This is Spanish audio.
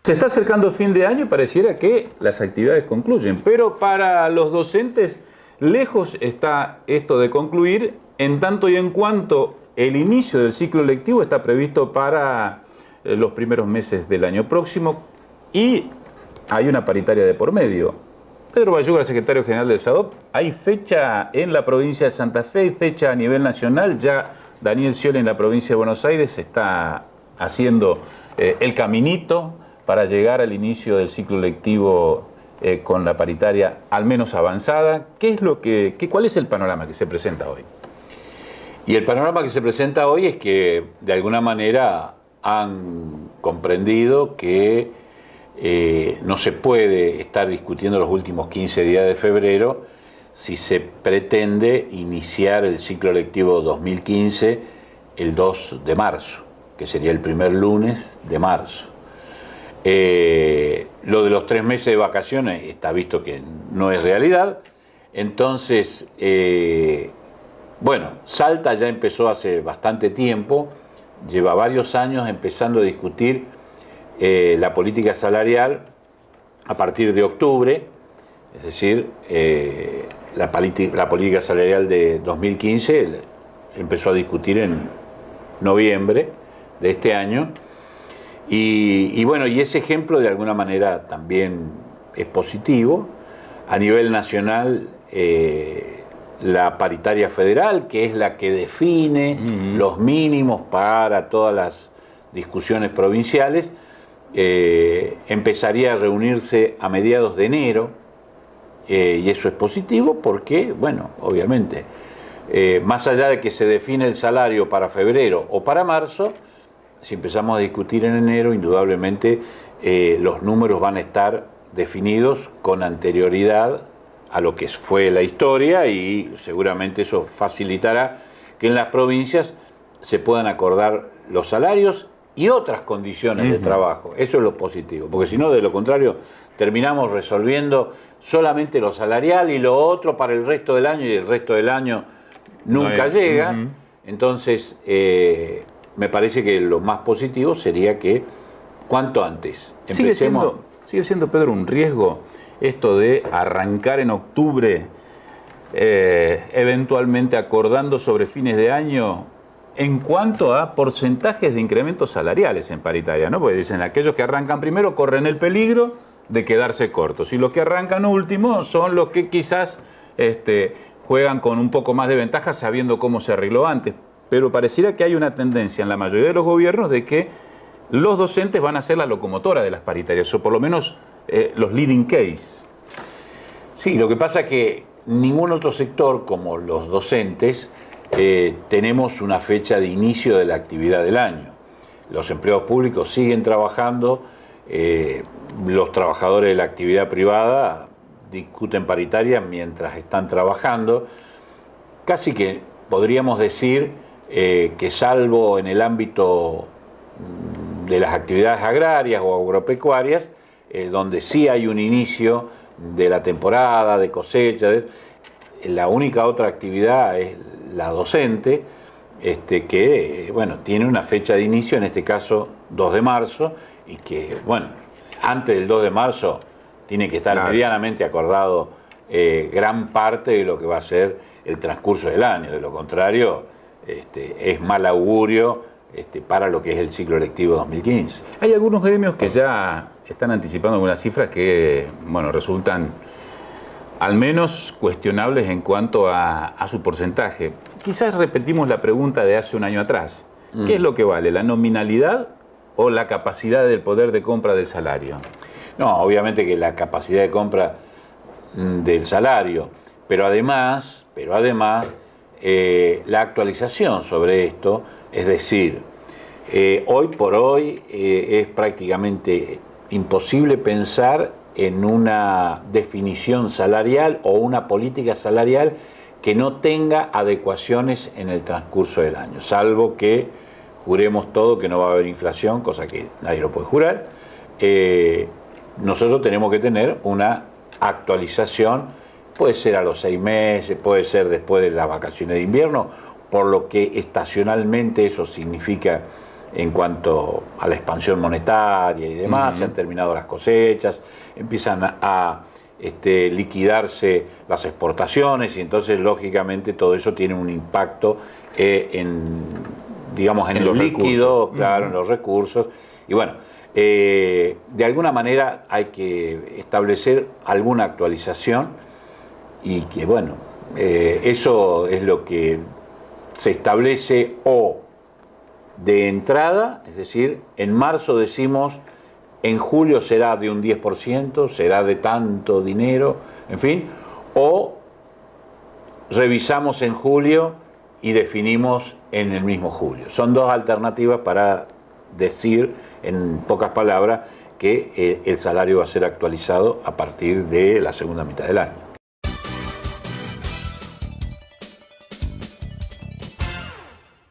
Se está acercando fin de año y pareciera que las actividades concluyen, pero para los docentes lejos está esto de concluir, en tanto y en cuanto el inicio del ciclo lectivo está previsto para los primeros meses del año próximo y hay una paritaria de por medio. Pedro Bayuga, secretario general del SADOP, hay fecha en la provincia de Santa Fe, hay fecha a nivel nacional, ya Daniel Scioli en la provincia de Buenos Aires está haciendo el caminito para llegar al inicio del ciclo lectivo con la paritaria al menos avanzada. ¿Cuál es el panorama que se presenta hoy? Y el panorama que se presenta hoy es que de alguna manera han comprendido que no se puede estar discutiendo los últimos 15 días de febrero si se pretende iniciar el ciclo lectivo 2015 el 2 de marzo, que sería el primer lunes de marzo. Lo de los 3 meses de vacaciones está visto que no es realidad. Entonces, bueno, Salta ya empezó hace bastante tiempo, lleva varios años empezando a discutir la política salarial a partir de octubre, es decir, la política salarial de 2015 empezó a discutir en noviembre de este año. Y bueno, y ese ejemplo de alguna manera también es positivo. A nivel nacional, la paritaria federal, que es la que define los mínimos para todas las discusiones provinciales, empezaría a reunirse a mediados de enero, y eso es positivo porque, bueno, obviamente, más allá de que se define el salario para febrero o para marzo, si empezamos a discutir en enero, indudablemente los números van a estar definidos con anterioridad a lo que fue la historia y seguramente eso facilitará que en las provincias se puedan acordar los salarios y otras condiciones de trabajo. Eso es lo positivo, porque si no, de lo contrario, terminamos resolviendo solamente lo salarial y lo otro para el resto del año y el resto del año nunca llega. Entonces, me parece que lo más positivo sería que cuanto antes empecemos. Sigue siendo, Pedro, un riesgo esto de arrancar en octubre, eventualmente acordando sobre fines de año en cuanto a porcentajes de incrementos salariales en paritaria, ¿no? Porque dicen, aquellos que arrancan primero corren el peligro de quedarse cortos y los que arrancan último son los que quizás juegan con un poco más de ventaja sabiendo cómo se arregló antes. Pero pareciera que hay una tendencia en la mayoría de los gobiernos de que los docentes van a ser la locomotora de las paritarias, o por lo menos los leading case. Sí, lo que pasa es que ningún otro sector como los docentes tenemos una fecha de inicio de la actividad del año. Los empleados públicos siguen trabajando, los trabajadores de la actividad privada discuten paritaria mientras están trabajando. Casi que podríamos decir que salvo en el ámbito de las actividades agrarias o agropecuarias, donde sí hay un inicio de la temporada, de cosecha, la única otra actividad es la docente, que bueno, tiene una fecha de inicio, en este caso 2 de marzo, y que bueno, antes del 2 de marzo tiene que estar medianamente acordado gran parte de lo que va a ser el transcurso del año. De lo contrario, es mal augurio para lo que es el ciclo lectivo 2015. Hay algunos gremios que ya están anticipando algunas cifras que, bueno, resultan al menos cuestionables en cuanto a su porcentaje. Quizás repetimos la pregunta de hace un año atrás. ¿Qué es lo que vale, la nominalidad o la capacidad del poder de compra del salario? No, obviamente que la capacidad de compra del salario, pero además la actualización sobre esto, es decir, hoy por hoy es prácticamente imposible pensar en una definición salarial o una política salarial que no tenga adecuaciones en el transcurso del año, salvo que juremos todo que no va a haber inflación, cosa que nadie lo puede jurar. Nosotros tenemos que tener una actualización, puede ser a los 6 meses, puede ser después de las vacaciones de invierno, por lo que estacionalmente eso significa en cuanto a la expansión monetaria y demás, se han terminado las cosechas, empiezan a liquidarse las exportaciones y entonces lógicamente todo eso tiene un impacto digamos, en el líquido, claro, en los recursos. Y bueno, de alguna manera hay que establecer alguna actualización y que, bueno, eso es lo que se establece o de entrada, es decir, en marzo decimos, en julio será de un 10%, será de tanto dinero, en fin, o revisamos en julio y definimos en el mismo julio. Son dos alternativas para decir, en pocas palabras, que el salario va a ser actualizado a partir de la segunda mitad del año.